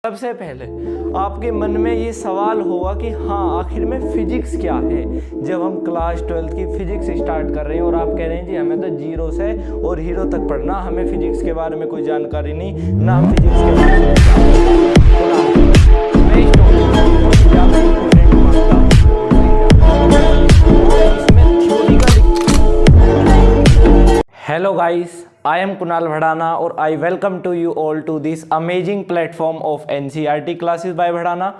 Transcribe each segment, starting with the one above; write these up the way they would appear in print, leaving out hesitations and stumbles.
सबसे पहले आपके मन में ये सवाल होगा कि हाँ आखिर में फिजिक्स क्या है। जब हम क्लास 12th की फिजिक्स स्टार्ट कर रहे हैं और आप कह रहे हैं जी हमें तो जीरो से और हीरो तक पढ़ना, हमें फिजिक्स के बारे में कोई जानकारी नहीं, ना हम फिजिक्स के बारे में Hello guys, I am Kunal Bhadana or I welcome to you all to this amazing platform of NCERT classes by Bhadana.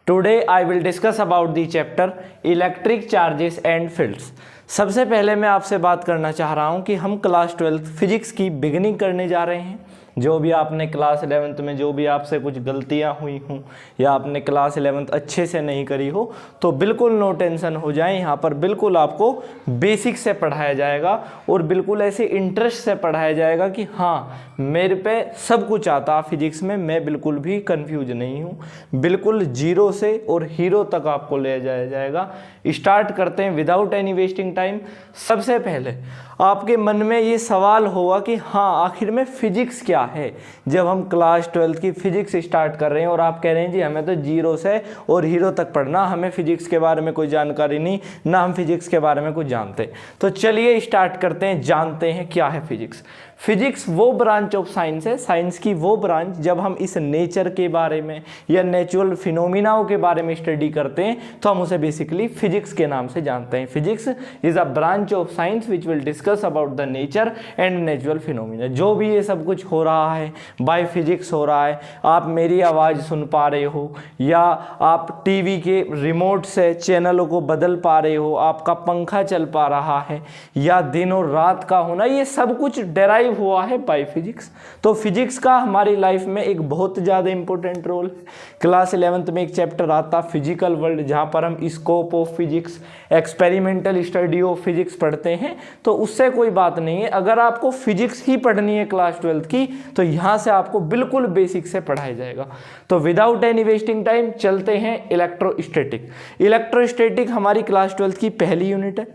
Today I will discuss about the chapter Electric Charges and Fields. सबसे पहले मैं आपसे बात करना चाह रहा हूं कि हम क्लास 12th फिजिक्स की बिगिनिंग करने जा रहे हैं। जो भी आपने क्लास 11th में जो भी आपसे कुछ गलतियां हुई हों या आपने क्लास 11th अच्छे से नहीं करी हो तो बिल्कुल नो टेंशन हो जाए। यहाँ पर बिल्कुल आपको बेसिक से पढ़ाया जाएगा और बिल्कुल ऐसे इंटरेस्ट से पढ़ाया जाएगा कि हाँ मेरे पे सब कुछ आता फिजिक्स में, मैं बिल्कुल भी कंफ्यूज नहीं हूँ। बिल्कुल जीरो से और हीरो तक आपको ले जाया जाएगा। स्टार्ट करते हैं विदाउट एनी वेस्टिंग टाइम। सबसे पहले आपके मन में ये सवाल होगा कि हाँ आखिर में फिजिक्स क्या है। जब हम क्लास 12th की फिजिक्स स्टार्ट कर रहे हैं और आप कह रहे हैं जी हमें तो जीरो से और हीरो तक पढ़ना, हमें फिजिक्स के बारे में कोई जानकारी नहीं, ना हम फिजिक्स के बारे में कुछ जानते। तो चलिए स्टार्ट करते हैं, जानते हैं क्या है फिजिक्स। फिजिक्स वो ब्रांच ऑफ साइंस है, साइंस की वो ब्रांच जब हम इस नेचर के बारे में या नेचुरल फिनोमिनाओं के बारे में स्टडी करते हैं तो हम उसे बेसिकली फिजिक्स के नाम से जानते हैं। Physics is a branch of science which will discuss about the nature and natural phenomena. जो भी ये सब कुछ हो रहा है बाय फिजिक्स हो रहा है। आप मेरी आवाज़ सुन पा रहे हो या आप टीवी के रिमोट से चैनलों को बदल पा रहे हो, आपका पंखा चल पा रहा है या दिन और रात का होना, ये सब कुछ डेराइव हुआ है बाय फिजिक्स। तो फिजिक्स का हमारी लाइफ में एक बहुत ज़्यादा इंपॉर्टेंट रोल है। क्लास 11th में एक चैप्टर आता फिजिकल वर्ल्ड, जहाँ पर हम scope of physics, experimental study of physics पढ़ते हैं। तो उससे कोई बात नहीं है, अगर आपको फिजिक्स ही पढ़नी है क्लास 12th की तो यहाँ से आपको बिल्कुल बेसिक से पढ़ाया जाएगा। तो विदाउट एनी वेस्टिंग टाइम चलते हैं इलेक्ट्रोस्टैटिक। इलेक्ट्रोस्टैटिक हमारी क्लास 12th की पहली यूनिट है।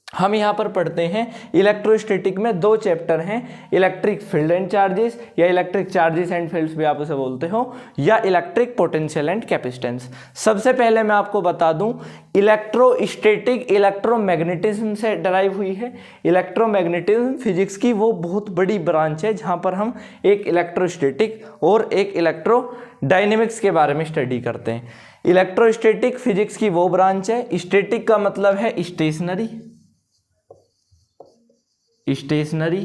हम यहाँ पर पढ़ते हैं इलेक्ट्रोस्टैटिक में दो चैप्टर हैं, इलेक्ट्रिक फील्ड एंड चार्जेस या इलेक्ट्रिक चार्जेस एंड फील्ड्स भी आप उसे बोलते हो, या इलेक्ट्रिक पोटेंशियल एंड कैपेसिटेंस। सबसे पहले मैं आपको बता दूं इलेक्ट्रोस्टैटिक इलेक्ट्रोमैग्नेटिज्म से डराइव हुई है। इलेक्ट्रोमैग्नेटिज्म फिजिक्स की वो बहुत बड़ी ब्रांच है जहाँ पर हम एक इलेक्ट्रोस्टैटिक और एक इलेक्ट्रोडायनेमिक्स के बारे में स्टडी करते हैं। इलेक्ट्रोस्टैटिक फिजिक्स की वो ब्रांच है। स्टैटिक का मतलब है स्टेशनरी,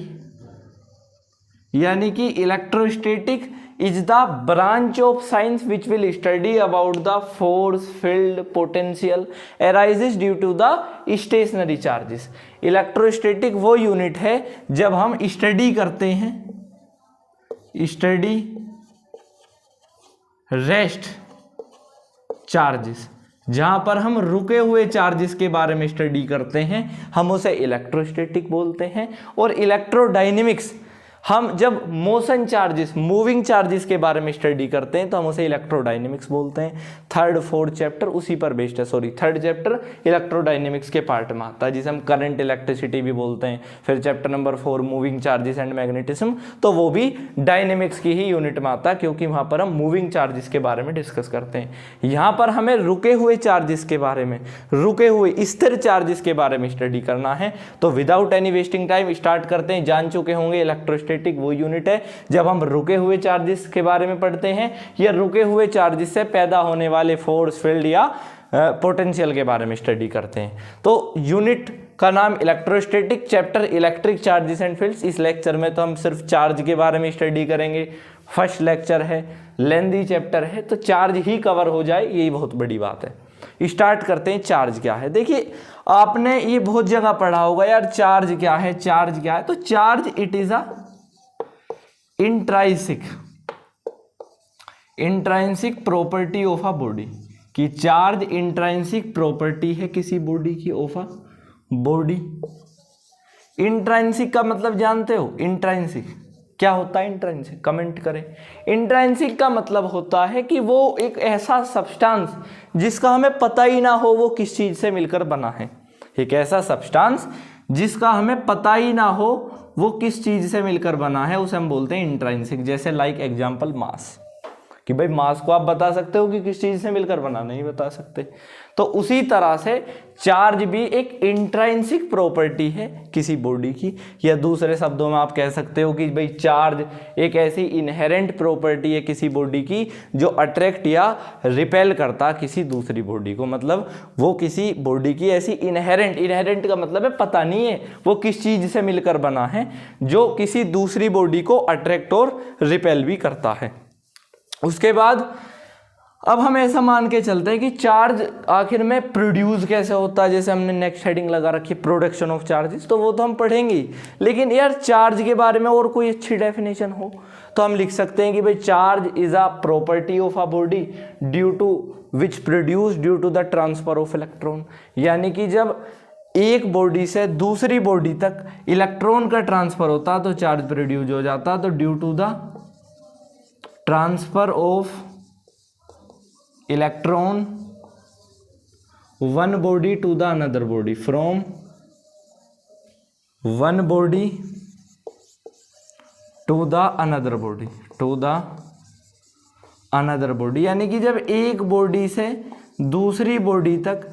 यानी कि electrostatic is the branch of science which will study about the force, field, potential arises due to the stationary charges. Electrostatic वो यूनिट है जब हम स्टडी करते हैं रेस्ट चार्जेस, जहां पर हम रुके हुए चार्जेस के बारे में स्टडी करते हैं, हम उसे इलेक्ट्रोस्टैटिक बोलते हैं। और इलेक्ट्रोडायनेमिक्स हम जब मोशन चार्जेस, मूविंग चार्जेस के बारे में स्टडी करते हैं तो हम उसे इलेक्ट्रोडायनेमिक्स बोलते हैं। थर्ड फोर्थ चैप्टर उसी पर बेस्ड है, थर्ड चैप्टर इलेक्ट्रोडायनेमिक्स के पार्ट में आता है, जिसे हम करंट इलेक्ट्रिसिटी भी बोलते हैं। फिर chapter number 4 moving charges and magnetism, तो वो भी डायनेमिक्स की ही यूनिट में आता है क्योंकि वहाँ पर हम मूविंग चार्जेस के बारे में डिस्कस करते हैं। यहाँ पर हमें रुके हुए चार्जेस के बारे में, रुके हुए स्थिर चार्जेस के बारे में स्टडी करना है। तो without any wasting time start करते हैं। जान चुके होंगे इलेक्ट्रोस्टैटिक वो यूनिट है जब हम रुके हुए चार्जेस के बारे में पढ़ते हैं या रुके हुए चार्जेस से पैदा होने वाले फोर्स, फील्ड या पोटेंशियल के बारे में स्टडी करते हैं। तो यूनिट का नाम electrostatic, chapter electric charges and fields. इस लेक्चर में तो हम सिर्फ चार्ज के बारे में स्टडी करेंगे। फर्स्ट लेक्चर है, लेंथी चैप्टर है, तो चार्ज ही कवर हो जाए यही बहुत बड़ी बात है। स्टार्ट करते हैं चार्ज क्या है। देखिए आपने ये बहुत जगह पढ़ा होगा यार चार्ज क्या है, चार्ज क्या है। तो charge it is a intrinsic property of a body, कि चार्ज इंट्रांसिक प्रॉपर्टी है किसी बॉडी की, ऑफ अ बॉडी। इंट्रांसिक का मतलब जानते हो? इंट्रांसिक क्या होता है? इंट्रांसिक कमेंट करें। इंट्रांसिक का मतलब होता है कि वो एक ऐसा सब्सटेंस जिसका हमें पता ही ना हो वो किस चीज से मिलकर बना है। एक ऐसा सब्सटेंस जिसका हमें पता ही ना हो वो किस चीज से मिलकर बना है, उसे हम बोलते हैं इंट्रांसिक। जैसे लाइक एग्जांपल मास, कि भाई मास को आप बता सकते हो कि किस चीज से मिलकर बना, नहीं बता सकते। तो उसी तरह से चार्ज भी एक इंट्राइंसिक प्रॉपर्टी है किसी बॉडी की, या दूसरे शब्दों में आप कह सकते हो कि भाई चार्ज एक ऐसी इनहेरेंट प्रॉपर्टी है किसी बॉडी की जो अट्रैक्ट या रिपेल करता किसी दूसरी बॉडी को। मतलब वो किसी बॉडी की ऐसी इनहेरेंट का मतलब है पता नहीं है वो किस चीज से मिलकर बना है, जो किसी दूसरी बॉडी को अट्रैक्ट और रिपेल भी करता है। उसके बाद अब हम ऐसा मान के चलते हैं कि चार्ज आखिर में प्रोड्यूस कैसे होता है, जैसे हमने नेक्स्ट हेडिंग लगा रखी है प्रोडक्शन ऑफ चार्जेस, तो वो तो हम पढ़ेंगे ही। लेकिन यार चार्ज के बारे में और कोई अच्छी डेफिनेशन हो तो हम लिख सकते हैं कि भाई charge is a property of a body due to which produce due to the transfer of electron. यानी कि जब एक बॉडी से दूसरी बॉडी तक इलेक्ट्रॉन का ट्रांसफर होता तो चार्ज प्रोड्यूस हो जाता, तो due to the transfer of electron one body to the another body, from one body to the another body, to the another body. यानी कि जब एक बॉडी से दूसरी बॉडी तक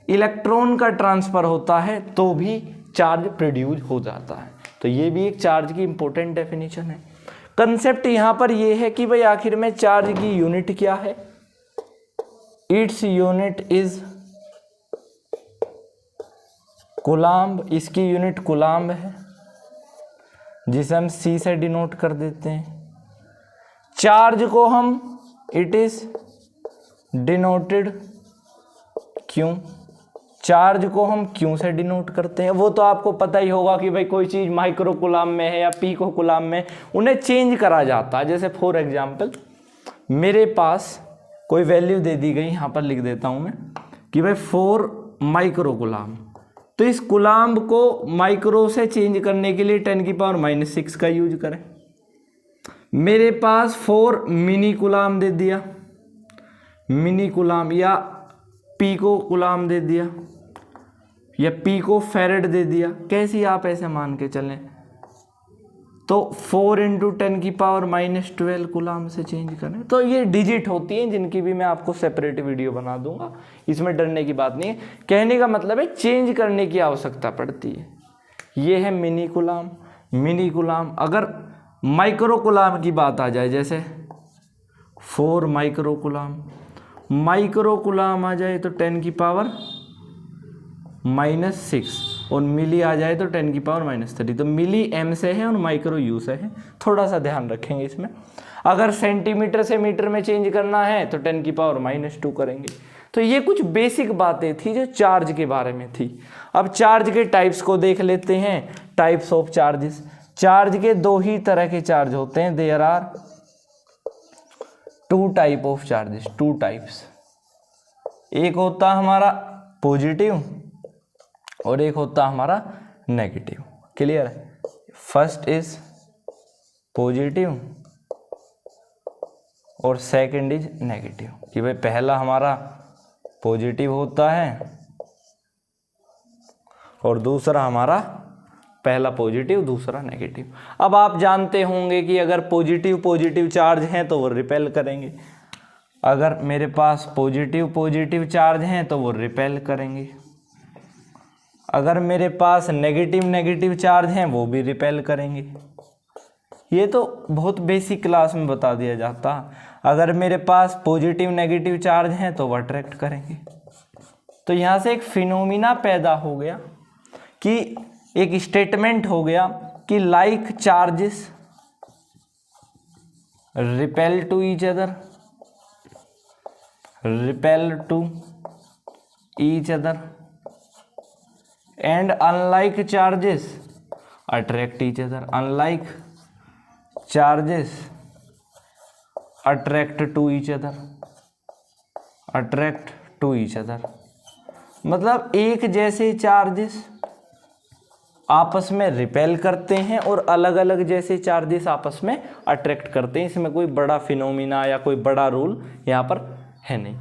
इलेक्ट्रॉन का ट्रांसफर होता है तो भी चार्ज प्रोड्यूस हो जाता है। तो ये भी एक चार्ज की इंपॉर्टेंट डेफिनेशन है। कंसेप्ट यहां पर यह है कि भाई आखिर में चार्ज की यूनिट क्या है। इट्स यूनिट इज कूलाम्ब, इसकी यूनिट कूलाम्ब है जिसे हम C से डिनोट कर देते हैं। चार्ज को हम इट इज डिनोटेड क्यों, चार्ज को हम क्यों से डिनोट करते हैं वो तो आपको पता ही होगा कि भाई कोई चीज़ माइक्रो कूलाम्ब में है या पीको कूलाम्ब में, उन्हें चेंज करा जाता है। जैसे फॉर एग्जांपल मेरे पास कोई वैल्यू दे दी गई, यहाँ पर लिख देता हूँ मैं कि भाई 4 माइक्रो कूलाम्ब, तो इस कूलाम्ब को माइक्रो से चेंज करने के लिए 10⁻⁻⁶ का यूज करें। मेरे पास 4 मिनी कूलाम्ब दे दिया, मिनी कूलाम्ब, या पीको कूलाम्ब दे दिया, या पीको फैरेड दे दिया, कैसी आप ऐसे मान के चलें तो 4 × 10⁻⁻12 कूलाम्ब से चेंज करें। तो ये डिजिट होती हैं जिनकी भी मैं आपको सेपरेट वीडियो बना दूंगा, इसमें डरने की बात नहीं है। कहने का मतलब है चेंज करने की आवश्यकता पड़ती है। ये है मिनी कूलाम्ब। मिनी कूलाम्ब अगर माइक्रो कूलाम्ब की बात आ जाए, जैसे 4 माइक्रो कूलाम्ब, माइक्रो कूलाम्ब आ जाए तो 10⁻⁻⁶, और मिली आ जाए तो 10⁻⁻3, तो मिली एम से है और माइक्रो यू से है। थोड़ा सा ध्यान रखेंगे इसमें। अगर सेंटीमीटर से मीटर में चेंज करना है तो 10⁻⁻2 करेंगे। तो ये कुछ बेसिक बातें थी जो चार्ज के बारे में थी। अब चार्ज के टाइप्स को देख लेते हैं। Types of charges. चार्ज के 2 ही तरह के चार्ज होते हैं। There are 2 type of charges, 2 types. एक होता हमारा पॉजिटिव और एक होता हमारा नेगेटिव। क्लियर है? फर्स्ट इज पॉजिटिव और सेकंड इज नेगेटिव। कि भाई पहला हमारा पॉजिटिव होता है और दूसरा हमारा, पहला पॉजिटिव दूसरा नेगेटिव। अब आप जानते होंगे कि अगर पॉजिटिव चार्ज हैं तो वो रिपेल करेंगे, अगर मेरे पास पॉजिटिव चार्ज हैं तो वो रिपेल करेंगे, अगर मेरे पास नेगेटिव चार्ज हैं वो भी रिपेल करेंगे। ये तो बहुत बेसिक क्लास में बता दिया जाता। अगर मेरे पास पॉजिटिव नेगेटिव चार्ज हैं तो वो अट्रैक्ट करेंगे। तो यहाँ से एक फिनोमिना पैदा हो गया कि एक स्टेटमेंट हो गया कि like charges repel to each other, repel to each other, and unlike charges attract each other, unlike charges attract to each other, attract to each other। मतलब एक जैसे चार्जेस आपस में रिपेल करते हैं और अलग अलग जैसे चार्जेस आपस में अट्रैक्ट करते हैं। इसमें कोई बड़ा फिनोमिना या कोई बड़ा रूल यहाँ पर है नहीं।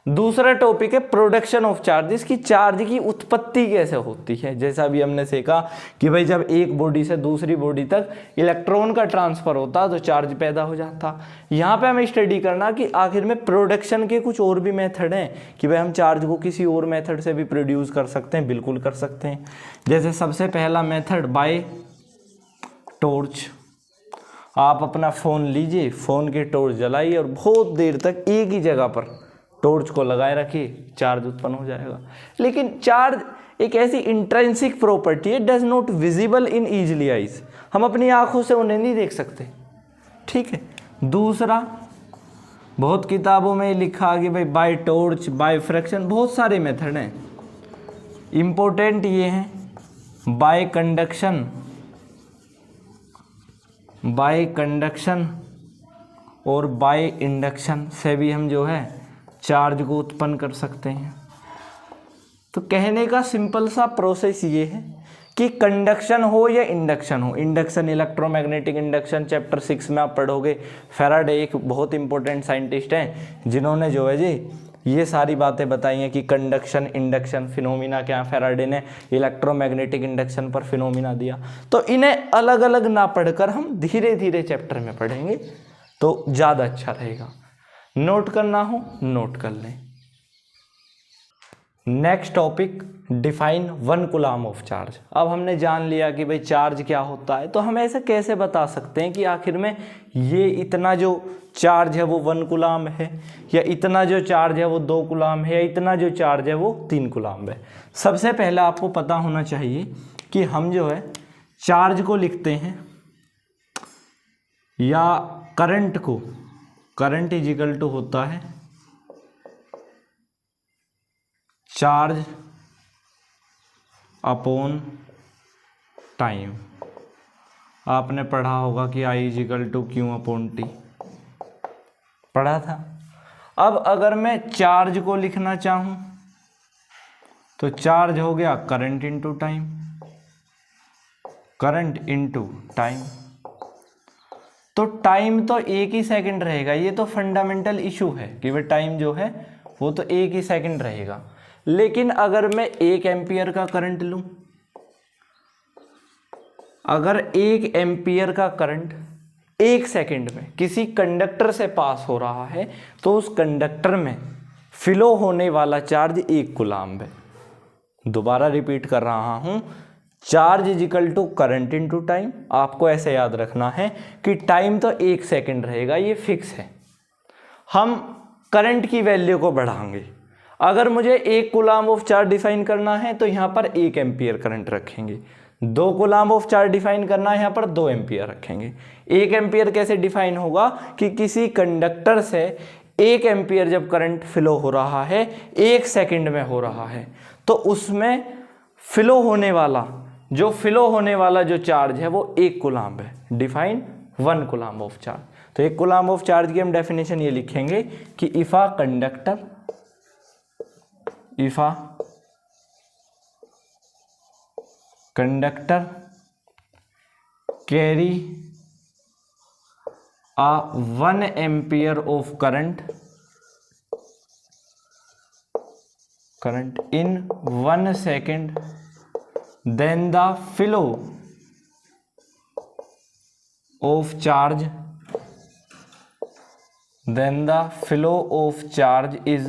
दूसरा टॉपिक है प्रोडक्शन ऑफ चार्जेस, की चार्ज की उत्पत्ति कैसे होती है। जैसा अभी हमने सीखा कि भाई जब एक बॉडी से दूसरी बॉडी तक इलेक्ट्रॉन का ट्रांसफर होता तो चार्ज पैदा हो जाता। यहाँ पे हमें स्टडी करना कि आखिर में प्रोडक्शन के कुछ और भी मेथड हैं कि भाई हम चार्ज को किसी और मेथड से भी प्रोड्यूस कर सकते हैं। बिल्कुल कर सकते हैं। जैसे सबसे पहला मेथड बाय टॉर्च। आप अपना फ़ोन लीजिए, फ़ोन की टॉर्च जलाइए और बहुत देर तक एक ही जगह पर टॉर्च को लगाए रखिए, चार्ज उत्पन्न हो जाएगा। लेकिन चार्ज एक ऐसी इंट्रिंसिक प्रॉपर्टी है, does not visible in easily eyes. हम अपनी आंखों से उन्हें नहीं देख सकते, ठीक है। दूसरा, बहुत किताबों में लिखा कि भाई बाय टॉर्च, बाय फ्रैक्शन, बहुत सारे मेथड हैं। इंपॉर्टेंट ये हैं बाय कंडक्शन, बाय कंडक्शन और बाय इंडक्शन से भी हम जो है चार्ज को उत्पन्न कर सकते हैं। तो कहने का सिंपल सा प्रोसेस ये है कि कंडक्शन हो या इंडक्शन हो, इंडक्शन इलेक्ट्रोमैग्नेटिक इंडक्शन चैप्टर 6 में आप पढ़ोगे। फैराडे एक बहुत इंपॉर्टेंट साइंटिस्ट हैं जिन्होंने जो है जी ये सारी बातें बताई हैं कि कंडक्शन इंडक्शन फिनोमिना क्या, फैराडे ने इलेक्ट्रोमैग्नेटिक इंडक्शन पर फिनोमिना दिया। तो इन्हें अलग अलग ना पढ़कर हम धीरे धीरे चैप्टर में पढ़ेंगे तो ज़्यादा अच्छा रहेगा। नोट करना हो नोट कर लें। Next topic, define 1 coulomb of charge. अब हमने जान लिया कि भाई चार्ज क्या होता है, तो हम ऐसे कैसे बता सकते हैं कि आखिर में ये इतना जो चार्ज है वो 1 कूलम है, या इतना जो चार्ज है वो 2 कूलम है, या इतना जो चार्ज है वो 3 कूलम है। सबसे पहले आपको पता होना चाहिए कि हम जो है चार्ज को लिखते हैं या करंट को, करंट इज इक्वल टू होता है चार्ज अपॉन टाइम। आपने पढ़ा होगा कि I is equal to Q upon T, पढ़ा था। अब अगर मैं चार्ज को लिखना चाहूं तो चार्ज हो गया current into time, current into time. तो टाइम तो 1 ही सेकंड रहेगा, ये तो फंडामेंटल इशू है कि वह टाइम जो है वो तो 1 ही सेकंड रहेगा। लेकिन अगर मैं 1 एम्पियर का करंट लूं, अगर 1 एम्पियर का करंट 1 सेकंड में किसी कंडक्टर से पास हो रहा है तो उस कंडक्टर में फ्लो होने वाला चार्ज 1 कूलम है। दोबारा रिपीट कर रहा हूं, charge is equal to current into time. आपको ऐसे याद रखना है कि टाइम तो 1 सेकंड रहेगा, ये फिक्स है। हम करंट की वैल्यू को बढ़ाएंगे। अगर मुझे 1 कूलम ऑफ चार्ज डिफाइन करना है तो यहाँ पर 1 एम्पियर करंट रखेंगे। 2 कूलम ऑफ चार्ज डिफाइन करना है, यहाँ पर 2 एम्पियर रखेंगे। 1 एम्पियर कैसे डिफाइन होगा कि किसी कंडक्टर से 1 एम्पियर जब करंट फ्लो हो रहा है 1 सेकंड में हो रहा है तो उसमें फ्लो होने वाला जो चार्ज है वो 1 कूलम है। Define 1 coulomb of charge. तो 1 कूलम ऑफ चार्ज की हम डेफिनेशन ये लिखेंगे कि if a conductor carry a 1 ampere of current in 1 second, then the flow of charge is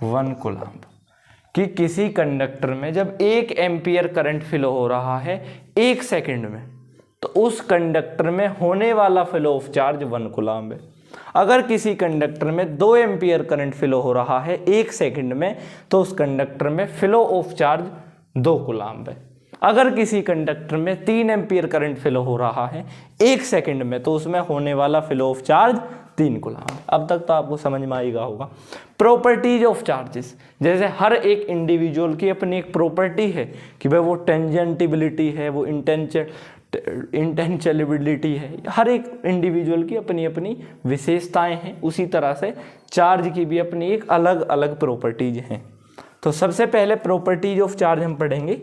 1 coulomb. कि किसी कंडक्टर में जब 1 एम्पियर करंट फ्लो हो रहा है 1 सेकंड में तो उस कंडक्टर में होने वाला फ्लो ऑफ चार्ज 1 कूलम है। अगर किसी कंडक्टर में 2 एम्पियर करंट फ्लो हो रहा है 1 सेकंड में तो उस कंडक्टर में फ्लो ऑफ चार्ज 2 कूलम है। अगर किसी कंडक्टर में 3 एम्पियर करंट फ्लो हो रहा है 1 सेकंड में तो उसमें होने वाला फ्लो ऑफ चार्ज 3 कूलम। अब तक तो आपको समझ में आएगा होगा। प्रॉपर्टीज ऑफ चार्जेस, जैसे हर एक इंडिविजुअल की अपनी एक प्रॉपर्टी है कि भाई वो टेंजेंटिबिलिटी है, वो इंटेंचेबिलिटी है। हर एक इंडिविजुअल की अपनी अपनी विशेषताएं हैं। उसी तरह से चार्ज की भी अपनी एक अलग अलग प्रॉपर्टीज हैं। तो सबसे पहले प्रॉपर्टीज ऑफ चार्ज हम पढ़ेंगे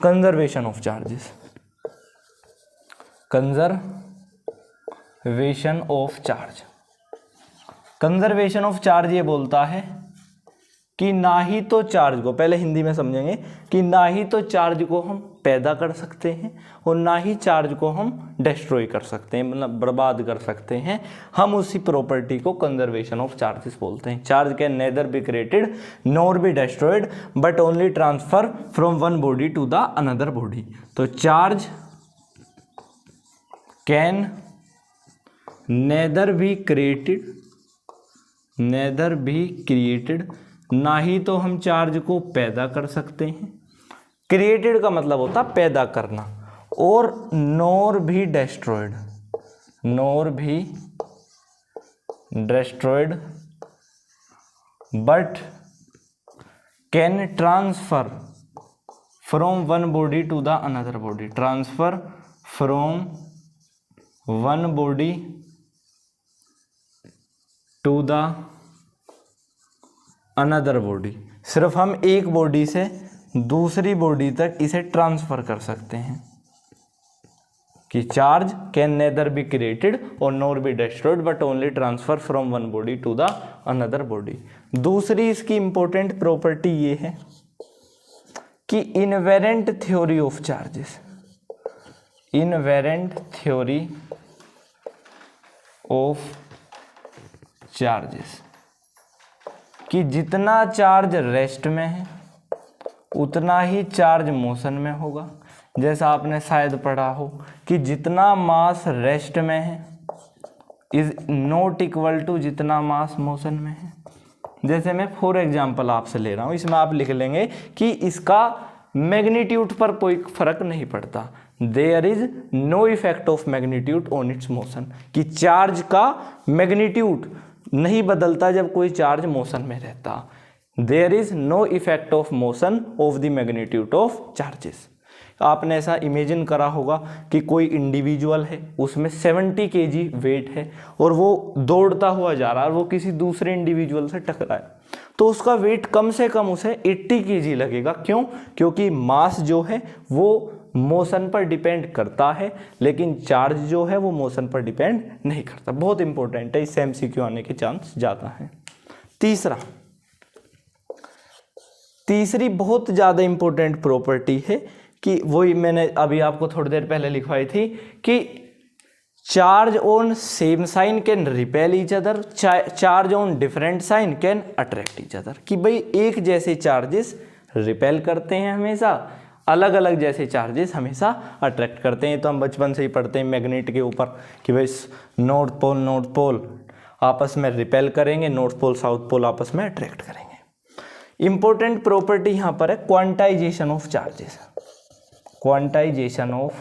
conservation of charges. Conservation of charge ये बोलता है कि ना ही तो चार्ज को, पहले हिंदी में समझेंगे, कि ना ही तो चार्ज को हम पैदा कर सकते हैं और ना ही चार्ज को हम डिस्ट्रॉय कर सकते हैं, मतलब बर्बाद कर सकते हैं। हम उसी प्रॉपर्टी को कंजर्वेशन ऑफ चार्जेस बोलते हैं। Charge can neither be created nor be destroyed but only transfer from one body to the another body. तो charge can neither be created, ना ही तो हम चार्ज को पैदा कर सकते हैं, क्रिएटेड का मतलब होता पैदा करना, और नॉर भी destroyed but can transfer from one body to the another body, transfer from one body to the another body. सिर्फ हम एक बॉडी से दूसरी बॉडी तक इसे ट्रांसफर कर सकते हैं कि charge can neither be created और nor be destroyed but only transfer from one body to the another body. दूसरी इसकी इंपॉर्टेंट प्रॉपर्टी ये है कि invariant theory of charges, invariant theory of charges, कि जितना चार्ज रेस्ट में है उतना ही चार्ज मोशन में होगा। जैसा आपने शायद पढ़ा हो कि जितना मास रेस्ट में है इज नॉट इक्वल टू जितना मास मोशन में है। जैसे मैं फॉर एग्जांपल आपसे ले रहा हूँ, इसमें आप लिख लेंगे कि इसका मैग्नीट्यूड पर कोई फर्क नहीं पड़ता, there is no effect of magnitude on its motion, कि चार्ज का मैग्नीट्यूड नहीं बदलता जब कोई चार्ज मोशन में रहता। There is no effect of motion of the magnitude of charges. आपने ऐसा इमेजिन करा होगा कि कोई इंडिविजुअल है, उसमें 70 kg वेट है और वो दौड़ता हुआ जा रहा है और वो किसी दूसरे इंडिविजुअल से टकराए, तो उसका वेट कम से कम उसे 80 kg लगेगा। क्यों? क्योंकि मास जो है वो मोशन पर डिपेंड करता है, लेकिन चार्ज जो है वो मोशन पर डिपेंड नहीं करता। बहुत इंपॉर्टेंट है, इससे MCQ आने के चांस ज़्यादा है। तीसरी बहुत ज़्यादा इंपॉर्टेंट प्रॉपर्टी है कि वही मैंने अभी आपको थोड़ी देर पहले लिखवाई थी कि charge on same sign can repel each other, charge on different sign can attract each other. कि भाई एक जैसे चार्जेस रिपेल करते हैं हमेशा, अलग अलग जैसे चार्जेस हमेशा अट्रैक्ट करते हैं। तो हम बचपन से ही पढ़ते हैं मैग्नेट के ऊपर कि भाई नॉर्थ पोल आपस में रिपेल करेंगे, नॉर्थ पोल साउथ पोल आपस में अट्रैक्ट करेंगे। इंपॉर्टेंट प्रॉपर्टी यहाँ पर है quantization of charges, quantization of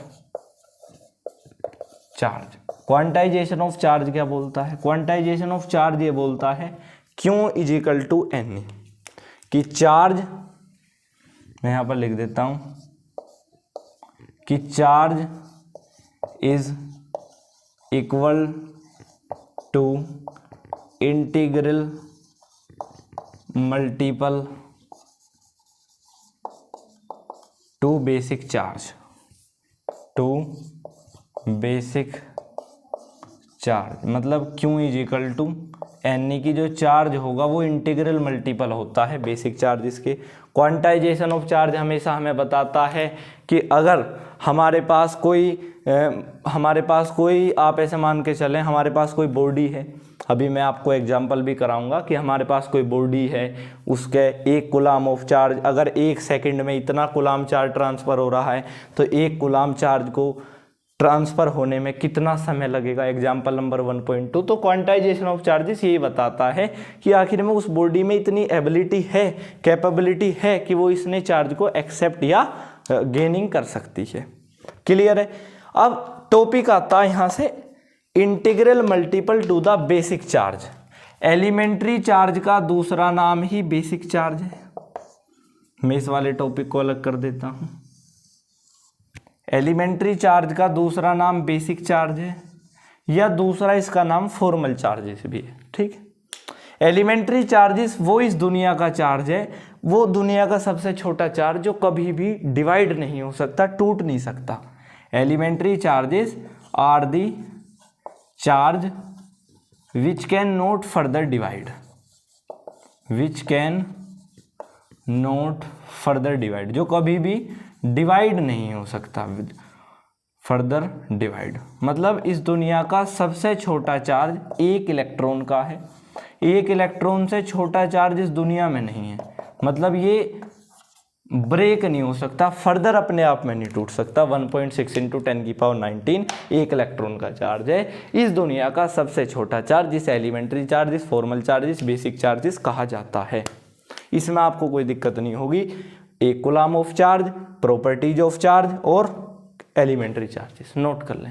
charge. Quantization of charge क्या बोलता है? क्वांटाइजेशन ऑफ चार्ज ये बोलता है Q is equal to N, कि चार्ज, मैं यहां पर लिख देता हूं कि charge is equal to integral multiple to basic charge, to basic charge. मतलब Q is equal to N की जो चार्ज होगा वो इंटीग्रल मल्टीपल होता है बेसिक चार्जेस के। क्वांटाइजेशन ऑफ चार्ज हमेशा हमें बताता है कि अगर हमारे पास कोई आप ऐसे मान के चलें हमारे पास कोई बॉडी है, अभी मैं आपको एग्जांपल भी कराऊंगा कि हमारे पास कोई बॉडी है, उसके 1 कूलाम ऑफ चार्ज, अगर 1 सेकंड में इतना कूलाम चार्ज ट्रांसफ़र हो रहा है तो 1 कूलाम चार्ज को ट्रांसफ़र होने में कितना समय लगेगा। Example number 1.2। तो क्वांटाइजेशन ऑफ चार्जेस यही बताता है कि आखिर में उस बॉडी में इतनी एबिलिटी है, कैपेबिलिटी है कि वो इसने चार्ज को एक्सेप्ट या गेनिंग कर सकती है। क्लियर है? अब टॉपिक आता है यहाँ से integral multiple to the basic charge. Elementary charge का दूसरा नाम ही बेसिक चार्ज है। मैं इस वाले टॉपिक को अलग कर देता हूँ। एलिमेंट्री चार्ज का दूसरा नाम बेसिक चार्ज है या दूसरा इसका नाम फॉर्मल चार्जेस भी है। ठीक है, एलिमेंट्री चार्जेस वो इस दुनिया का चार्ज है, वो दुनिया का सबसे छोटा चार्ज जो कभी भी डिवाइड नहीं हो सकता, टूट नहीं सकता। Elementary charges are the charge which can not further divide, which can not further divide, जो कभी भी डिवाइड नहीं हो सकता फर्दर डिवाइड। मतलब इस दुनिया का सबसे छोटा चार्ज 1 इलेक्ट्रॉन का है, 1 इलेक्ट्रॉन से छोटा चार्ज इस दुनिया में नहीं है। मतलब ये ब्रेक नहीं हो सकता, फर्दर अपने आप में नहीं टूट सकता। 1.6 × 10⁻19 1 इलेक्ट्रॉन का चार्ज है। इस दुनिया का सबसे छोटा चार्ज, जिस elementary charges, formal charges, basic charges कहा जाता है। इसमें आपको कोई दिक्कत नहीं होगी। एक coulomb of charge, properties of charge और एलिमेंट्री चार्जेस नोट कर लें।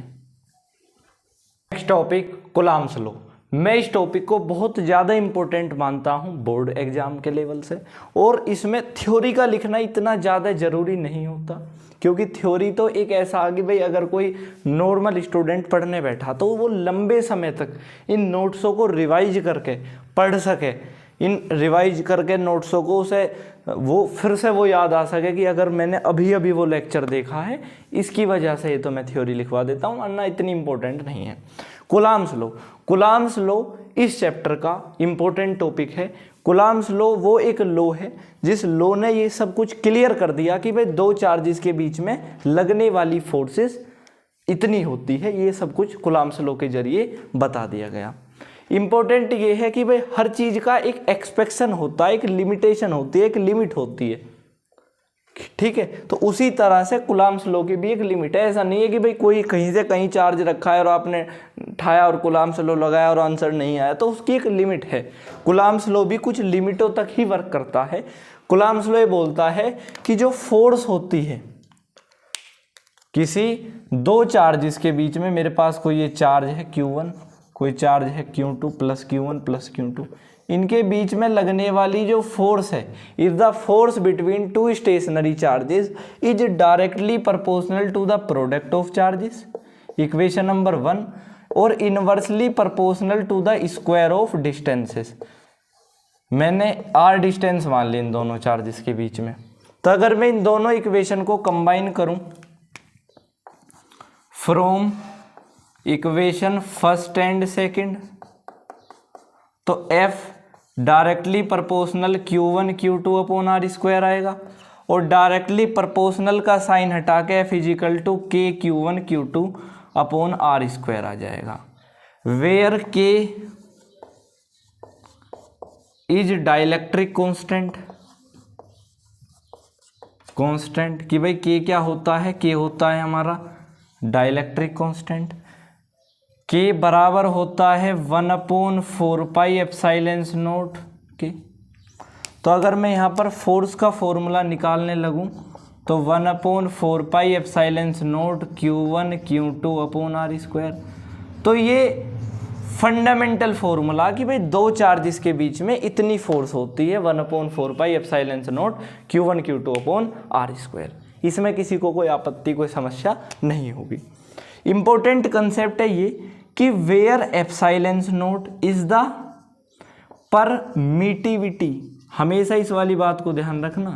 Next topic Coulomb's law. मैं इस टॉपिक को बहुत ज़्यादा इंपॉर्टेंट मानता हूं बोर्ड एग्जाम के लेवल से, और इसमें थ्योरी का लिखना इतना ज़्यादा ज़रूरी नहीं होता, क्योंकि थ्योरी तो एक ऐसा आ कि भाई अगर कोई नॉर्मल स्टूडेंट पढ़ने बैठा तो वो लंबे समय तक इन नोट्सों को रिवाइज करके पढ़ सके, इन रिवाइज करके नोट्सों को उसे वो फिर से वो याद आ सके कि अगर मैंने अभी अभी वो लेक्चर देखा है, इसकी वजह से ये तो मैं थ्योरी लिखवा देता हूँ, वरना इतनी इंपॉर्टेंट नहीं है। कूलम्स लॉ, कूलम्स लॉ इस चैप्टर का इंपॉर्टेंट टॉपिक है। कूलम्स लॉ वो एक लॉ है जिस लॉ ने ये सब कुछ क्लियर कर दिया कि भाई दो चार्जेस के बीच में लगने वाली फोर्सेस इतनी होती है। ये सब कुछ कूलम्स लॉ के जरिए बता दिया गया। इंपॉर्टेंट ये है कि भाई हर चीज का एक एक्सपेक्शन होता है, एक लिमिटेशन होती है, एक लिमिट होती है, ठीक है। तो उसी तरह से कूलम्स लॉ की भी एक लिमिट है। ऐसा नहीं है कि भाई कोई कहीं से कहीं चार्ज रखा है और आपने उठाया और कूलम्स लॉ लगाया और आंसर नहीं आया, तो उसकी एक लिमिट है। कूलम्स लॉ भी कुछ लिमिटों तक ही वर्क करता है। कूलम्स लॉ ये बोलता है कि जो फोर्स होती है किसी दो चार्जेस के बीच में, मेरे पास कोई ये चार्ज है Q1, कोई चार्ज है Q2 plus Q1 plus Q2, इनके बीच में लगने वाली जो फोर्स है, if the force between two stationary charges is directly proportional to the product of charges, equation number 1, और inversely proportional to the square of distances. मैंने r distance मान ली इन दोनों चार्जेस के बीच में। तो अगर मैं इन दोनों इक्वेशन को कंबाइन करूं from equation first and second, तो F directly proportional Q1 Q2 upon R square आएगा, और डायरेक्टली प्रोपोर्शनल का साइन हटा के F equal to K Q1 Q2 upon R square आ जाएगा, where K is dielectric constant. Constant कि भाई K क्या होता है, K होता है हमारा डाइलेक्ट्रिक कांस्टेंट। K बराबर होता है 1/4 पाई एप्सिलॉन नॉट K। तो अगर मैं यहाँ पर फोर्स का फॉर्मूला निकालने लगूँ तो 1/4 pi epsilon not Q1 Q2 upon R square. तो ये फंडामेंटल फॉर्मूला कि भाई दो चार्जेस के बीच में इतनी फोर्स होती है 1/4 pi epsilon not Q1 Q2 upon R square. इसमें किसी को कोई आपत्ति, कोई समस्या नहीं होगी। इंपॉर्टेंट कंसेप्ट है ये कि where epsilon naught is the permittivity. हमेशा इस वाली बात को ध्यान रखना,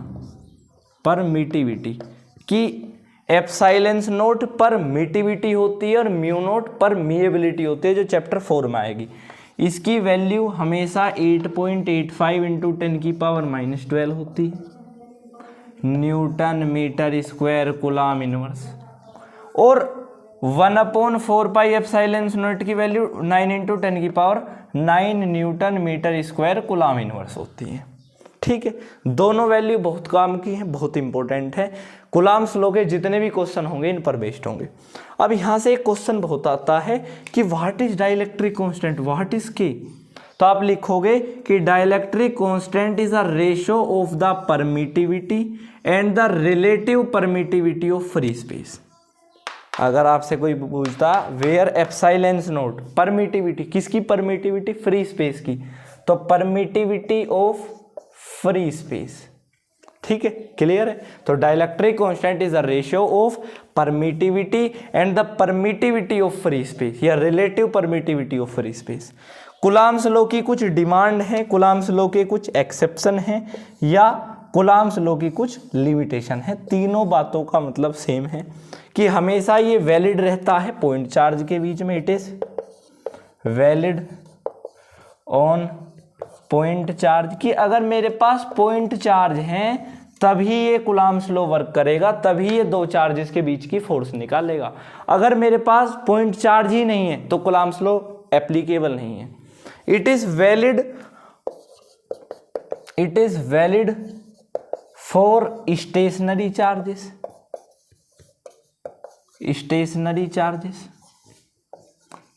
परमिटिविटी, कि एप्सिलॉन नॉट परमिटिविटी होती है और म्यू नॉट परमिएबिलिटी होती है, जो चैप्टर 4 में आएगी। इसकी वैल्यू हमेशा 8.85 × 10⁻⁻12 होती है, newton metre square coulomb inverse. और 1/4 पाई एप्सिलॉन नॉट की value 9 × 10⁹ newton metre square coulomb inverse होती है, ठीक है। दोनों वैल्यू बहुत काम की हैं, बहुत इंपॉर्टेंट है। कूलम्स लॉ के जितने भी क्वेश्चन होंगे इन पर बेस्ड होंगे। अब यहाँ से एक क्वेश्चन बहुत आता है कि what is dielectric constant, what is K। तो आप लिखोगे कि dielectric constant is a ratio of the permittivity and the relative permittivity of free space. अगर आपसे कोई पूछता वेयर एप्सिलॉन नॉट, परमिटिविटी किसकी, परमिटिविटी फ्री स्पेस की, तो परमिटिविटी ऑफ फ्री स्पेस, ठीक है, क्लियर है। तो dielectric constant is a ratio of permittivity and the permittivity of free space, या relative permittivity of free space. Coulomb's law की कुछ डिमांड है, कूलम्स लॉ के कुछ एक्सेप्शन हैं, या कूलम्स लॉ की कुछ लिमिटेशन है। तीनों बातों का मतलब सेम है कि हमेशा ये वैलिड रहता है पॉइंट चार्ज के बीच में, it is valid on point charge, कि अगर मेरे पास पॉइंट चार्ज हैं तभी ये कूलम्ब्स लॉ वर्क करेगा, तभी ये दो चार्जेस के बीच की फोर्स निकालेगा। अगर मेरे पास पॉइंट चार्ज ही नहीं है तो कूलम्ब्स लॉ एप्लीकेबल नहीं है। It is valid for stationary charges,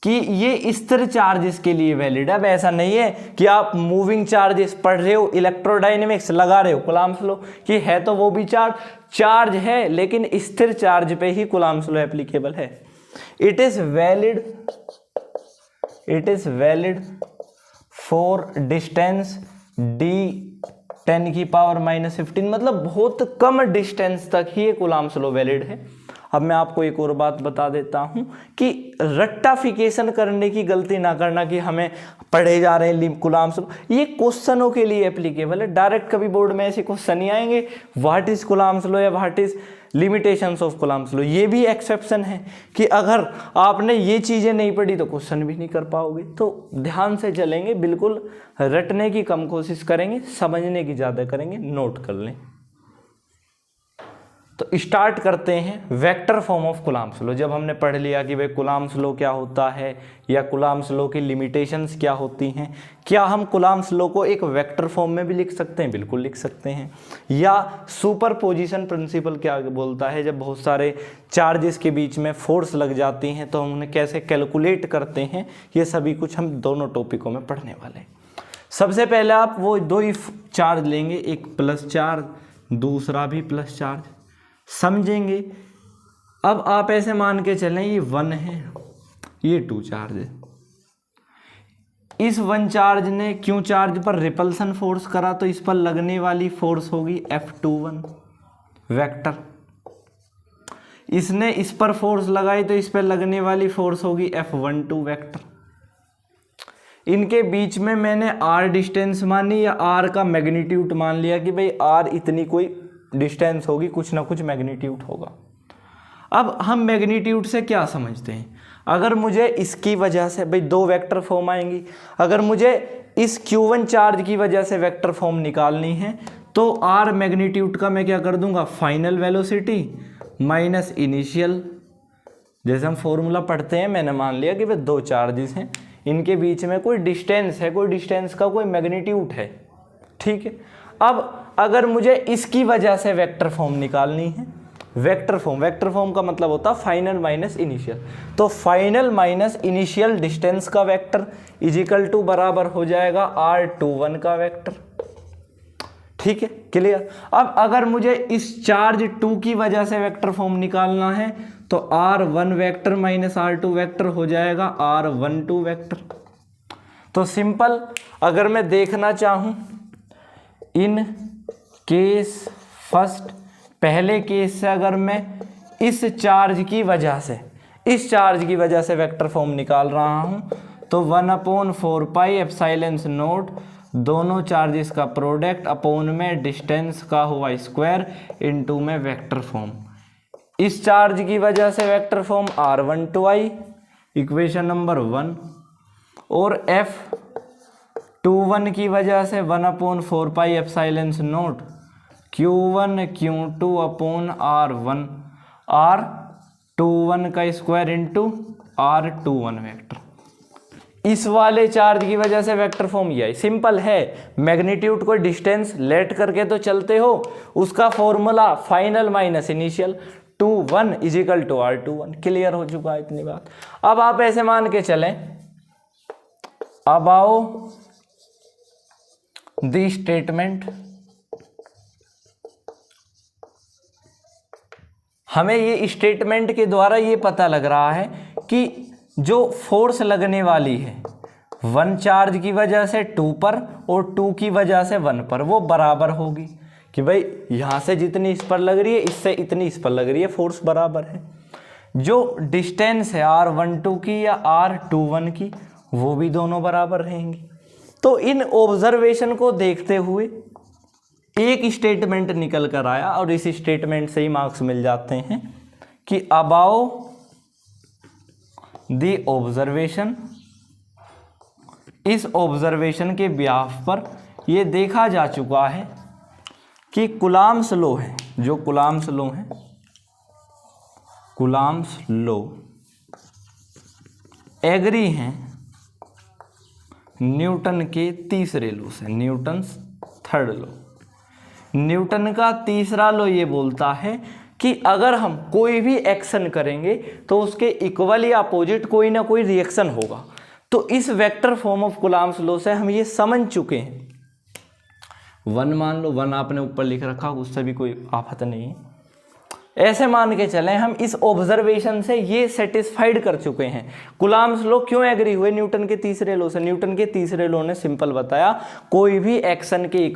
कि ये स्थिर चार्जेस के लिए वैलिड है। अब ऐसा नहीं है कि आप मूविंग चार्जेस पढ़ रहे हो, इलेक्ट्रोडायनेमिक्स लगा रहे हो कूलम्ब्स लॉ, कि है तो वो भी चार्ज है लेकिन स्थिर चार्ज पे ही कूलम्ब्स लॉ एप्लीकेबल है। It is valid for distance d⁻⁻15, मतलब बहुत कम डिस्टेंस तक ही ये कूलम्ब्स लॉ वैलिड है। अब मैं आपको एक और बात बता देता हूं कि रट्टाफिकेशन करने की गलती ना करना कि हमें पढ़े जा रहे हैं कूलम्ब्स लॉ, ये क्वेश्चनों के लिए एप्लीकेबल है। डायरेक्ट कभी बोर्ड में ऐसे क्वेश्चन नहीं आएंगे व्हाट इज कूलम्ब्स लॉ या what is limitations of Coulomb's law. ये भी एक्सेप्शन है कि अगर आपने ये चीज़ें नहीं पढ़ी तो क्वेश्चन भी नहीं कर पाओगे। तो ध्यान से चलेंगे, बिल्कुल रटने की कम कोशिश करेंगे, समझने की ज़्यादा करेंगे, नोट कर लें। तो स्टार्ट करते हैं vector form of Coulomb's law. जब हमने पढ़ लिया कि भाई कूलम्ब्स लॉ क्या होता है या कूलम्ब्स लॉ की लिमिटेशंस क्या होती हैं, क्या हम कूलम्ब्स लॉ को एक वेक्टर फॉर्म में भी लिख सकते हैं? बिल्कुल लिख सकते हैं। या सुपरपोजिशन प्रिंसिपल क्या बोलता है, जब बहुत सारे चार्जेस के बीच में फोर्स लग जाती हैं तो हम उन्हें कैसे कैलकुलेट करते हैं, ये सभी कुछ हम दोनों टॉपिकों में पढ़ने वाले हैं। सबसे पहले आप वो दो ही चार्ज लेंगे, एक प्लस चार्ज दूसरा भी प्लस चार्ज, समझेंगे। अब आप ऐसे मान के चलें ये 1 है, ये 2 चार्ज है। इस 1 चार्ज ने Q चार्ज पर रिपल्सन फोर्स करा तो इस पर लगने वाली फोर्स होगी F21 वेक्टर। इसने इस पर फोर्स लगाई तो इस पर लगने वाली फोर्स होगी F12 वेक्टर। इनके बीच में मैंने R डिस्टेंस मानी या R का मैग्नीट्यूड मान लिया कि भाई R इतनी कोई डिस्टेंस होगी, कुछ ना कुछ मैग्नीट्यूड होगा। अब हम मैग्नीट्यूड से क्या समझते हैं? अगर मुझे इसकी वजह से भाई दो वेक्टर फॉर्म आएंगी, अगर मुझे इस Q1 चार्ज की वजह से वेक्टर फॉर्म निकालनी है तो R मैग्नीट्यूड का मैं क्या कर दूंगा, फाइनल वेलोसिटी माइनस इनिशियल। जैसे हम फॉर्मूला पढ़ते हैं, मैंने मान लिया कि भाई दो चार्जेस हैं, इनके बीच में कोई डिस्टेंस है, कोई डिस्टेंस का कोई मैग्नीट्यूड है, ठीक है। अब अगर मुझे इसकी वजह से वेक्टर फॉर्म निकालनी है, वेक्टर फॉर्म का मतलब होता है फाइनल माइनस इनिशियल, तो फाइनल माइनस इनिशियल डिस्टेंस का वेक्टर इजिकल टू बराबर हो जाएगा R21 का वेक्टर, ठीक है, क्लियर। अब अगर मुझे इस चार्ज 2 की वजह से वेक्टर फॉर्म निकालना है तो R1 vector minus R2 vector हो जाएगा R12 वेक्टर। तो सिंपल, अगर मैं देखना चाहूं इन केस फर्स्ट, पहले केस से अगर मैं इस चार्ज की वजह से वेक्टर फॉर्म निकाल रहा हूं तो 1/4 पाई एप्सिलॉन नॉट दोनों चार्जेस का प्रोडक्ट अपॉन में डिस्टेंस का हुआ स्क्वायर इनटू में वेक्टर फॉर्म। इस चार्ज की वजह से vector form R12I equation number 1 और F21 की वजह से 1/4 pi epsilon not Q1 Q2 upon R21 का स्क्वायर इंटू R21 वेक्टर। इस वाले चार्ज की वजह से वेक्टर फॉर्म यह है, सिंपल है। मैग्नीट्यूड को डिस्टेंस लेट करके तो चलते हो, उसका formula final minus initial 21 is equal to R21। Clear हो चुका है इतनी बात। अब आप ऐसे मान के चलें, अब आओ दी स्टेटमेंट, हमें ये स्टेटमेंट के द्वारा ये पता लग रहा है कि जो फोर्स लगने वाली है 1 चार्ज की वजह से 2 पर और 2 की वजह से 1 पर वो बराबर होगी, कि भाई यहाँ से जितनी इस पर लग रही है इससे इतनी इस पर लग रही है, फोर्स बराबर है। जो डिस्टेंस है R12 की या R21 की वो भी दोनों बराबर रहेंगी। तो इन ऑब्जर्वेशन को देखते हुए एक स्टेटमेंट निकल कर आया और इस स्टेटमेंट से ही मार्क्स मिल जाते हैं कि अबाउ द ऑब्जर्वेशन इस ऑब्जर्वेशन के बिहाफ पर यह देखा जा चुका है कि कूलम्ब्स लॉ है, जो कूलम्ब्स लॉ है, कूलम्ब्स लॉ एग्री हैं न्यूटन के तीसरे लॉ से, न्यूटन्स थर्ड लॉ। न्यूटन का तीसरा लॉ ये बोलता है कि अगर हम कोई भी एक्शन करेंगे तो उसके इक्वल या अपोजिट कोई ना कोई रिएक्शन होगा। तो इस vector form of Coulomb's law से हम ये समझ चुके हैं। 1 मान लो, 1 आपने ऊपर लिख रखा, उससे भी कोई आफत नहीं है। ऐसे मान के चलें हम इस ऑब्जर्वेशन से ये सेटिस्फाइड कर चुके हैं। कूलम्ब्स लॉ क्यों एग्री हुए न्यूटन के तीसरे लॉ से? न्यूटन के तीसरे लॉ ने सिंपल बताया कोई भी एक्शन के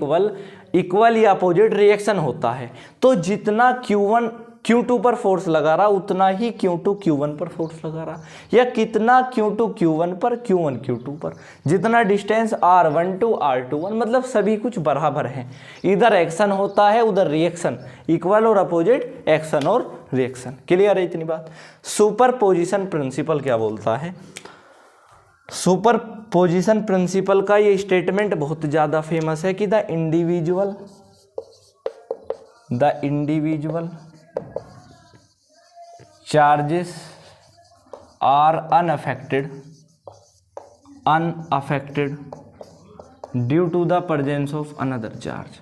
इक्वल या अपोजिट रिएक्शन होता है। तो जितना Q1 Q2 पर फोर्स लगा रहा उतना ही Q2 Q1 पर फोर्स लगा रहा, या कितना Q2 Q1 पर Q1 Q2 पर, जितना डिस्टेंस R12 R21, मतलब सभी कुछ बराबर है। इधर एक्शन होता है उधर रिएक्शन, इक्वल और अपोजिट एक्शन और रिएक्शन। क्लियर है इतनी बात? सुपरपोजिशन प्रिंसिपल क्या बोलता है? सुपरपोजिशन प्रिंसिपल का ये स्टेटमेंट बहुत ज़्यादा फेमस है कि the individual charges are unaffected due to the presence of another charge,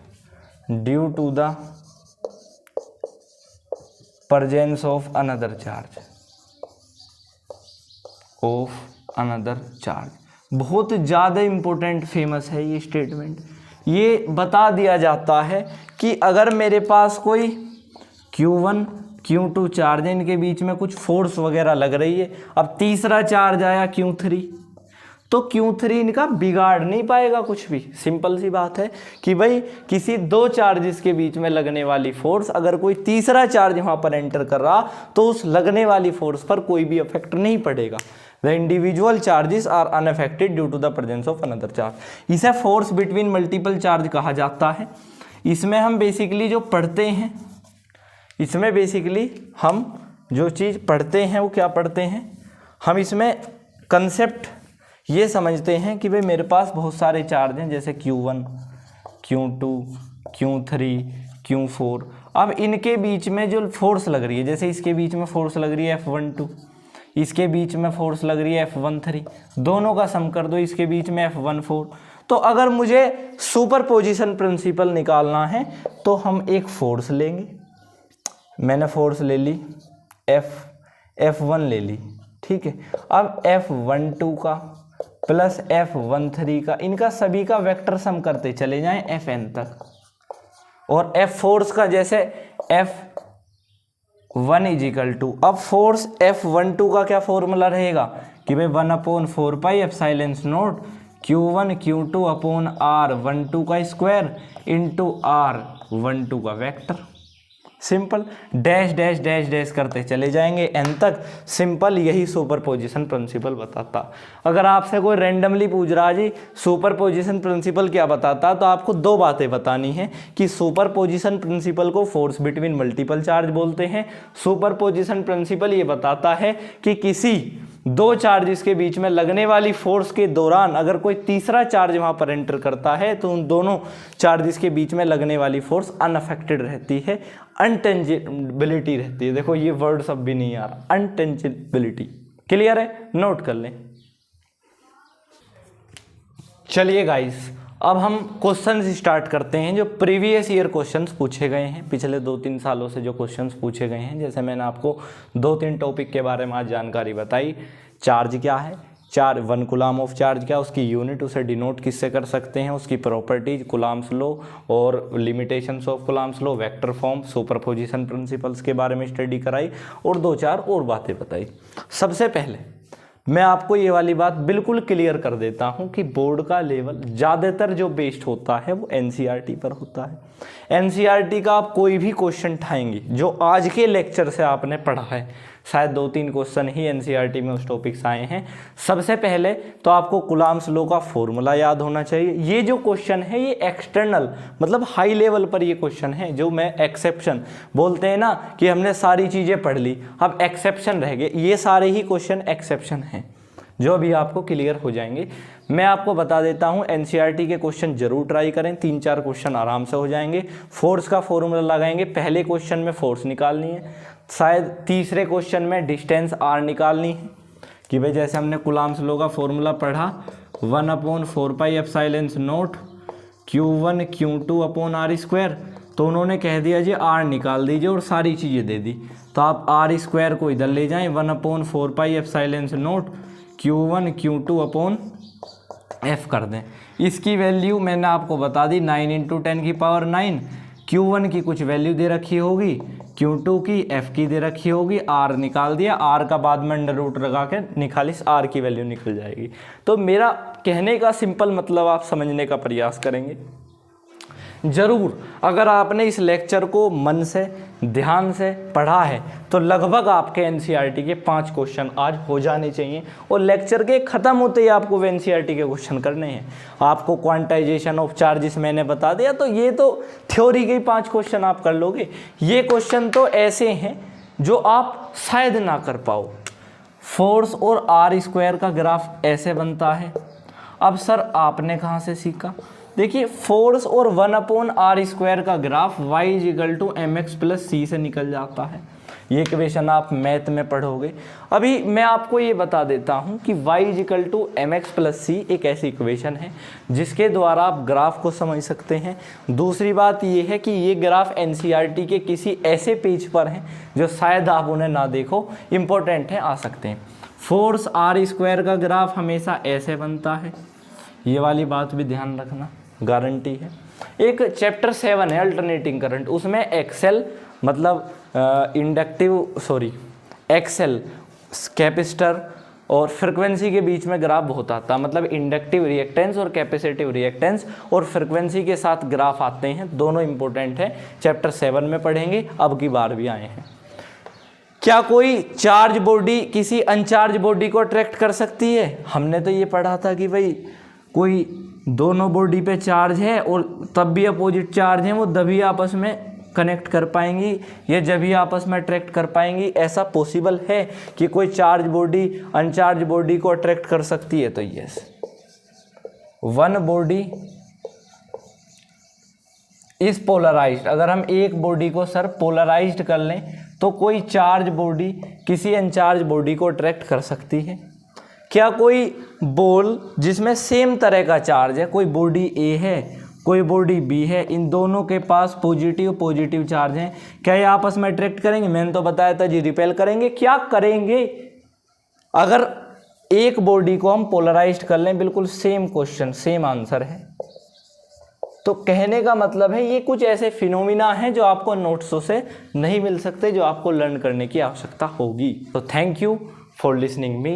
due to the presence of another charge, बहुत ज़्यादा इम्पोर्टेंट फेमस है ये स्टेटमेंट। ये बता दिया जाता है कि अगर मेरे पास कोई Q1 Q2 चार्ज है, इनके बीच में कुछ फोर्स वगैरह लग रही है, अब तीसरा चार्ज आया Q3, तो Q3 इनका बिगाड़ नहीं पाएगा कुछ भी। सिंपल सी बात है कि भाई किसी दो चार्जेस के बीच में लगने वाली फोर्स, अगर कोई तीसरा चार्ज वहाँ पर एंटर कर रहा तो उस लगने वाली फोर्स पर कोई भी इफेक्ट नहीं पड़ेगा। The individual charges are unaffected due to the presence of another charge. इसे फोर्स बिटवीन मल्टीपल चार्ज कहा जाता है। इसमें हम बेसिकली जो पढ़ते हैं, इसमें बेसिकली हम जो चीज़ पढ़ते हैं वो क्या पढ़ते हैं, हम इसमें कंसेप्ट ये समझते हैं कि भाई मेरे पास बहुत सारे चार्ज हैं, जैसे Q1 Q2 Q3 Q4। अब इनके बीच में जो फोर्स लग रही है, जैसे इसके बीच में फोर्स लग रही है F12, इसके बीच में फोर्स लग रही है F13, दोनों का सम कर दो, इसके बीच में F14। तो अगर मुझे सुपरपोजिशन प्रिंसिपल निकालना है तो हम एक फोर्स लेंगे, मैंने फोर्स ले ली F1 ले ली, ठीक है। अब F12 का प्लस F13 का, इनका सभी का वेक्टर सम करते चले जाएं Fn तक, और F फोर्स का जैसे F1 इजिकल टू, अब फोर्स F12 का क्या फॉर्मूला रहेगा कि भाई 1/4 pi epsilon not Q1 Q2 upon R12 का स्क्वायर इंटू R12 का vector. Simple, dash dash dash dash करते चले जाएंगे एन तक। सिंपल, यही सुपरपोजिशन प्रिंसिपल बताता। अगर आपसे कोई रैंडमली पूछ रहा जी सुपरपोजिशन प्रिंसिपल क्या बताता, तो आपको दो बातें बतानी है कि सुपरपोजिशन प्रिंसिपल को फोर्स बिटवीन मल्टीपल चार्ज बोलते हैं। सुपरपोजिशन प्रिंसिपल ये बताता है कि किसी दो चार्जेस के बीच में लगने वाली फोर्स के दौरान अगर कोई तीसरा चार्ज वहां पर एंटर करता है तो उन दोनों चार्जेस के बीच में लगने वाली फोर्स अनअफेक्टेड रहती है, अनटेंजिबिलिटी रहती है। देखो ये वर्ड सब भी नहीं आ रहा, अनटेंजिबिलिटी। क्लियर है? नोट कर लें। चलिए गाइस, अब हम क्वेश्चंस स्टार्ट करते हैं जो प्रीवियस ईयर क्वेश्चंस पूछे गए हैं, पिछले 2-3 सालों से जो क्वेश्चंस पूछे गए हैं। जैसे मैंने आपको 2-3 टॉपिक के बारे में आज जानकारी बताई। चार्ज क्या है, 1 कूलम ऑफ चार्ज क्या, उसकी यूनिट, उसे डिनोट किससे कर सकते हैं, उसकी प्रॉपर्टीज, कूलम्स लॉ और limitations of Coulomb's law, vector form, superposition principles के बारे में स्टडी कराई और 2-4 और बातें बताई। सबसे पहले मैं आपको ये वाली बात बिल्कुल क्लियर कर देता हूँ कि बोर्ड का लेवल ज़्यादातर जो बेस्ड होता है वो एनसीईआरटी पर होता है। एनसीईआरटी का आप कोई भी क्वेश्चन उठाएंगे जो आज के लेक्चर से आपने पढ़ा है, शायद 2-3 क्वेश्चन ही एनसीईआरटी में उस टॉपिक से आए हैं। सबसे पहले तो आपको कूलम्स लॉ का फॉर्मूला याद होना चाहिए। ये जो क्वेश्चन है ये एक्सटर्नल मतलब हाई लेवल पर ये क्वेश्चन है, जो मैं एक्सेप्शन बोलते हैं ना कि हमने सारी चीज़ें पढ़ ली अब एक्सेप्शन रह गए, ये सारे ही क्वेश्चन एक्सेप्शन हैं। जो अभी आपको क्लियर हो जाएंगे। मैं आपको बता देता हूँ एनसीईआरटी के क्वेश्चन जरूर ट्राई करें, 3-4 क्वेश्चन आराम से हो जाएंगे। फोर्स का फॉर्मूला लगाएंगे, पहले क्वेश्चन में फोर्स निकालनी है, शायद तीसरे क्वेश्चन में डिस्टेंस आर निकालनी है कि भाई जैसे हमने कूलम्ब्स लॉ का फॉर्मूला पढ़ा 1/4πε0 Q1 Q2 upon are square, तो उन्होंने कह दिया जी आर निकाल दीजिए और सारी चीज़ें दे दी, तो आप आर स्क्वायर को इधर ले जाएं 1/4πε0 Q1 Q2 अपॉन एफ कर दें। इसकी वैल्यू मैंने आपको बता दी 9 × 10⁹। Q1 की कुछ वैल्यू दे रखी होगी, Q2 की, F की दे रखी होगी, R निकाल दिया, R का बाद में अंडर रूट लगा के निकालिस, R की वैल्यू निकल जाएगी। तो मेरा कहने का सिंपल मतलब आप समझने का प्रयास करेंगे जरूर। अगर आपने इस लेक्चर को मन से ध्यान से पढ़ा है तो लगभग आपके एनसीईआरटी के 5 क्वेश्चन आज हो जाने चाहिए, और लेक्चर के ख़त्म होते ही आपको एनसीईआरटी के क्वेश्चन करने हैं। आपको क्वांटाइजेशन ऑफ चार्जेस मैंने बता दिया, तो ये तो थ्योरी के 5 क्वेश्चन आप कर लोगे। ये क्वेश्चन तो ऐसे हैं जो आप शायद ना कर पाओ। फोर्स और आर स्क्वायर का ग्राफ ऐसे बनता है। अब सर आपने कहाँ से सीखा? देखिए फोर्स और 1/r² का ग्राफ y = mx + c से निकल जाता है। ये इक्वेशन आप मैथ में पढ़ोगे। अभी मैं आपको ये बता देता हूँ कि y = mx + c एक ऐसी इक्वेशन है जिसके द्वारा आप ग्राफ को समझ सकते हैं। दूसरी बात ये है कि ये ग्राफ एनसीईआरटी के किसी ऐसे पेज पर हैं जो शायद आप उन्हें ना देखो, इम्पोर्टेंट है, आ सकते हैं। फोर्स r² का ग्राफ हमेशा ऐसे बनता है, ये वाली बात भी ध्यान रखना, गारंटी है। एक चैप्टर 7 है अल्टरनेटिंग करंट, उसमें एक्सेल मतलब एक्सेल कैपेसिटर और फ्रिक्वेंसी के बीच में ग्राफ बहुत आता है, मतलब इंडक्टिव रिएक्टेंस और कैपेसिटिव रिएक्टेंस और फ्रिक्वेंसी के साथ ग्राफ आते हैं, दोनों इंपॉर्टेंट है, चैप्टर 7 में पढ़ेंगे, अब की बार भी आए हैं। क्या कोई चार्ज बॉडी किसी अनचार्ज बॉडी को अट्रैक्ट कर सकती है? हमने तो ये पढ़ा था कि भाई कोई दोनों बॉडी पे चार्ज है और तब भी अपोजिट चार्ज है, वो तभी आपस में कनेक्ट कर पाएंगी या जब भी आपस में अट्रैक्ट कर पाएंगी। ऐसा पॉसिबल है कि कोई चार्ज बॉडी अनचार्ज बॉडी को अट्रैक्ट कर सकती है? तो yes, one body is polarised. अगर हम एक बॉडी को सर पोलराइज्ड कर लें तो कोई चार्ज बॉडी किसी अनचार्ज बॉडी को अट्रैक्ट कर सकती है। क्या कोई बॉल जिसमें सेम तरह का चार्ज है, कोई बॉडी ए है कोई बॉडी बी है, इन दोनों के पास पॉजिटिव चार्ज हैं, क्या ये आपस में अट्रैक्ट करेंगे? मैंने तो बताया था जी, रिपेल करेंगे। क्या करेंगे? अगर एक बॉडी को हम पोलराइज्ड कर लें, बिल्कुल सेम क्वेश्चन सेम आंसर है। तो कहने का मतलब है ये कुछ ऐसे फिनोमिना हैं जो आपको नोट्सों से नहीं मिल सकते, जो आपको लर्न करने की आवश्यकता होगी। तो thank you for listening me.